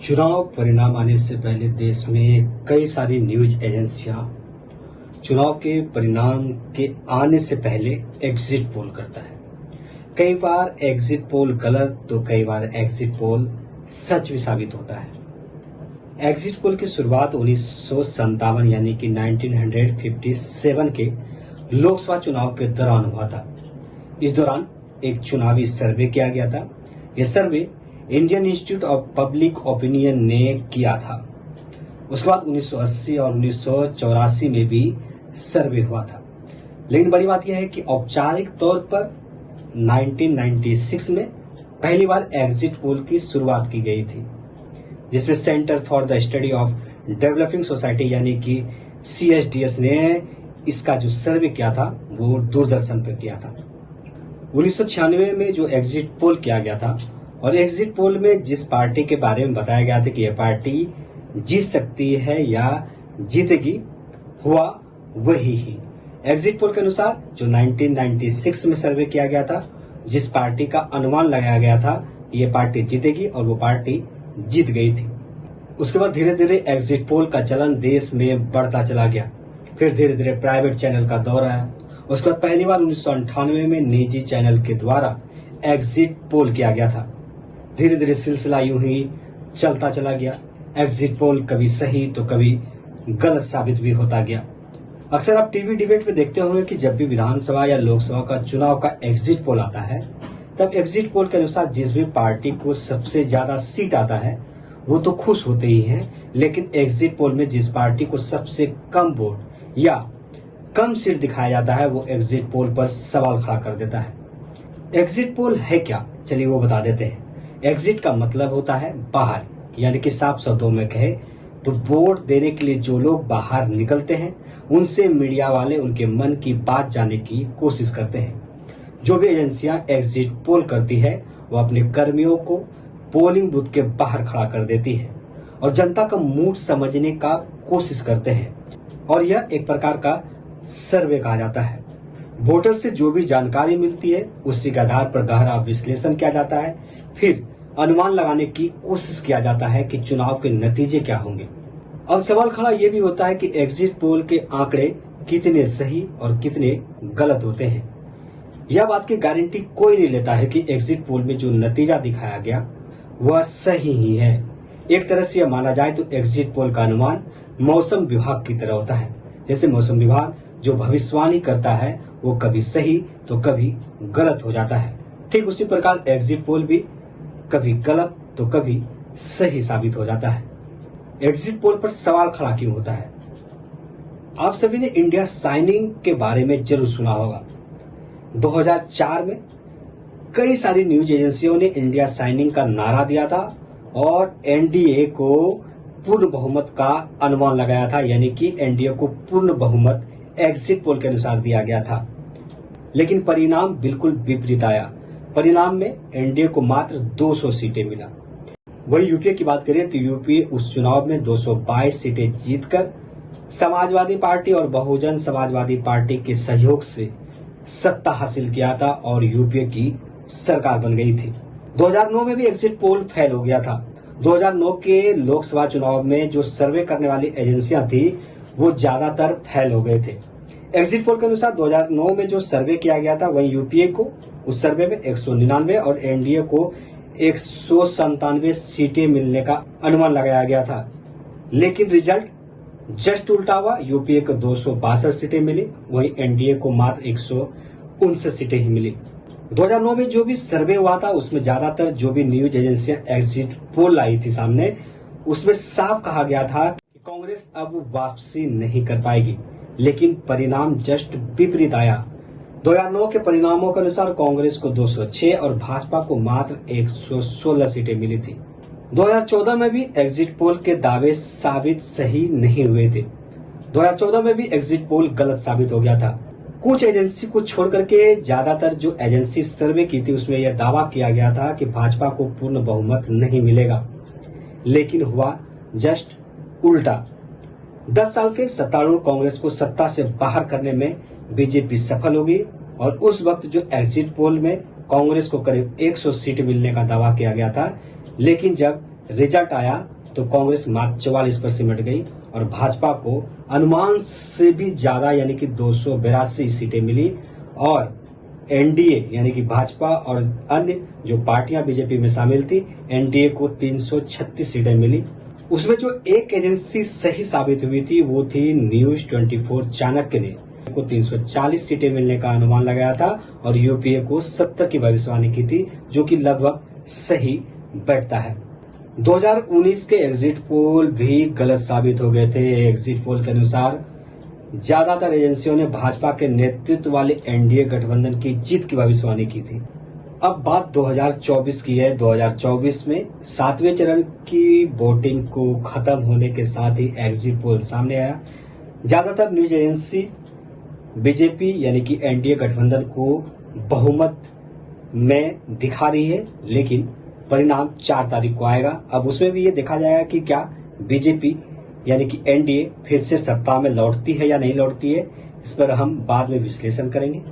चुनाव परिणाम आने से पहले देश में कई सारी न्यूज एजेंसियां चुनाव के परिणाम के आने से पहले एग्जिट पोल करता है। कई बार एग्जिट पोल गलत तो कई बार एग्जिट पोल सच भी साबित होता है। एग्जिट पोल की शुरुआत 1957 यानी कि 1957 के लोकसभा चुनाव के दौरान हुआ था। इस दौरान एक चुनावी सर्वे किया गया था। यह survey Indian Institute of Public Opinion ने किया था। उसके बाद 1980 और 1984 में भी सर्वे हुआ था। लेकिन बड़ी बात यह है कि औपचारिक तौर पर 1996 में पहली बार एग्जिट पोल की शुरुआत की गई थी, जिसमें centre for the study of developing society यानी कि CSDS ने इसका जो सर्वे किया था वो दूरदर्शन पर किया था। 1996 में जो एग्जिट पोल किया गया था और एग्जिट पोल में जिस पार्टी के बारे में बताया गया था कि यह पार्टी जीत सकती है या जीतेगी, हुआ वही ही। एग्जिट पोल के अनुसार जो 1996 में सर्वे किया गया था, जिस पार्टी का अनुमान लगाया गया था ये पार्टी जीतेगी और वो पार्टी जीत गई थी। उसके बाद धीरे धीरे एग्जिट पोल का चलन देश में बढ़ता चला गया। फिर धीरे धीरे प्राइवेट चैनल का दौर आया। उसके बाद पहली बार 1998 में निजी चैनल के द्वारा एग्जिट पोल किया गया था। धीरे धीरे सिलसिला यूं ही चलता चला गया। एग्जिट पोल कभी सही तो कभी गलत साबित भी होता गया। अक्सर आप टीवी डिबेट में देखते होंगे कि जब भी विधानसभा या लोकसभा का चुनाव का एग्जिट पोल आता है, तब एग्जिट पोल के अनुसार जिस भी पार्टी को सबसे ज्यादा सीट आता है वो तो खुश होते ही हैं, लेकिन एग्जिट पोल में जिस पार्टी को सबसे कम वोट या कम सीट दिखाया जाता है वो एग्जिट पोल पर सवाल खड़ा कर देता है। एग्जिट पोल है क्या, चलिए वो बता देते हैं। एग्जिट का मतलब होता है बाहर, यानी कि साफ शब्दों में कहे तो वोट देने के लिए जो लोग बाहर निकलते हैं उनसे मीडिया वाले उनके मन की बात जानने की कोशिश करते हैं। जो भी एजेंसियां एग्जिट पोल करती है वो अपने कर्मियों को पोलिंग बूथ के बाहर खड़ा कर देती है और जनता का मूड समझने का कोशिश करते हैं, और यह एक प्रकार का सर्वे कहा जाता है। वोटर से जो भी जानकारी मिलती है उसी के आधार पर गहरा विश्लेषण किया जाता है। फिर अनुमान लगाने की कोशिश किया जाता है कि चुनाव के नतीजे क्या होंगे। अब सवाल खड़ा ये भी होता है कि एग्जिट पोल के आंकड़े कितने सही और कितने गलत होते हैं। यह बात की गारंटी कोई नहीं लेता है कि एग्जिट पोल में जो नतीजा दिखाया गया वह सही ही है। एक तरह से यह माना जाए तो एग्जिट पोल का अनुमान मौसम विभाग की तरह होता है। जैसे मौसम विभाग जो भविष्यवाणी करता है वो कभी सही तो कभी गलत हो जाता है, ठीक उसी प्रकार एग्जिट पोल भी कभी गलत तो कभी सही साबित हो जाता है। एग्जिट पोल पर सवाल खड़ा क्यों होता है? आप सभी ने इंडिया साइनिंग के बारे में जरूर सुना होगा। 2004 में कई सारी न्यूज एजेंसियों ने इंडिया साइनिंग का नारा दिया था और एनडीए को पूर्ण बहुमत का अनुमान लगाया था, यानी कि एनडीए को पूर्ण बहुमत एग्जिट पोल के अनुसार दिया गया था। लेकिन परिणाम बिल्कुल विपरीत आया। परिणाम में एनडीए को मात्र 200 सीटें मिला। वही यूपीए की बात करें तो यूपीए उस चुनाव में 222 सीटें जीतकर समाजवादी पार्टी और बहुजन समाजवादी पार्टी के सहयोग से सत्ता हासिल किया था और यूपीए की सरकार बन गई थी। 2009 में भी एग्जिट पोल फेल हो गया था। 2009 के लोकसभा चुनाव में जो सर्वे करने वाली एजेंसियां थी वो ज्यादातर फेल हो गए थे। एग्जिट पोल के अनुसार 2009 में जो सर्वे किया गया था वहीं यूपीए को उस सर्वे में 199 और एनडीए को 197 सीटें मिलने का अनुमान लगाया गया था। लेकिन रिजल्ट जस्ट उल्टा हुआ। यूपीए को 262 सीटें मिली, वहीं एनडीए को मात्र 159 सीटें ही मिली। 2009 में जो भी सर्वे हुआ था उसमें ज्यादातर जो भी न्यूज एजेंसियां एग्जिट पोल लाई थी सामने, उसमें साफ कहा गया था कि कांग्रेस अब वापसी नहीं कर पाएगी। लेकिन परिणाम जस्ट विपरीत आया। 2009 के परिणामों के अनुसार कांग्रेस को 206 और भाजपा को मात्र 116 सीटें मिली थी। 2014 में भी एग्जिट पोल के दावे साबित सही नहीं हुए थे। 2014 में भी एग्जिट पोल गलत साबित हो गया था। कुछ एजेंसी को छोड़ करके ज्यादातर जो एजेंसी सर्वे की थी उसमें यह दावा किया गया था कि भाजपा को पूर्ण बहुमत नहीं मिलेगा, लेकिन हुआ जस्ट उल्टा। 10 साल के सत्तारूढ़ कांग्रेस को सत्ता से बाहर करने में बीजेपी सफल होगी और उस वक्त जो एग्जिट पोल में कांग्रेस को करीब 100 सीट मिलने का दावा किया गया था, लेकिन जब रिजल्ट आया तो कांग्रेस मात्र 44 पर सिमट गई और भाजपा को अनुमान से भी ज्यादा यानी कि 282 सीटें मिली और एनडीए यानी कि भाजपा और अन्य जो पार्टियां बीजेपी में शामिल थी, एनडीए को 336 सीटें मिली। उसमें जो एक एजेंसी सही साबित हुई थी वो थी न्यूज 24 चाणक्य ने को 340 सीटें मिलने का अनुमान लगाया था और यूपीए को 70 की भविष्यवाणी की थी, जो कि लगभग सही बैठता है। 2019 के एग्जिट पोल भी गलत साबित हो गए थे। एग्जिट पोल के अनुसार ज्यादातर एजेंसियों ने भाजपा के नेतृत्व वाले एनडीए गठबंधन की जीत की भविष्यवाणी की थी। अब बात 2024 की है। 2024 में 7वें चरण की वोटिंग को खत्म होने के साथ ही एग्जिट पोल सामने आया। ज्यादातर न्यूज एजेंसी बीजेपी यानी कि एनडीए गठबंधन को बहुमत में दिखा रही है, लेकिन परिणाम 4 तारीख को आएगा। अब उसमें भी ये देखा जाएगा कि क्या बीजेपी यानी कि एनडीए फिर से सत्ता में लौटती है या नहीं लौटती है। इस पर हम बाद में विश्लेषण करेंगे।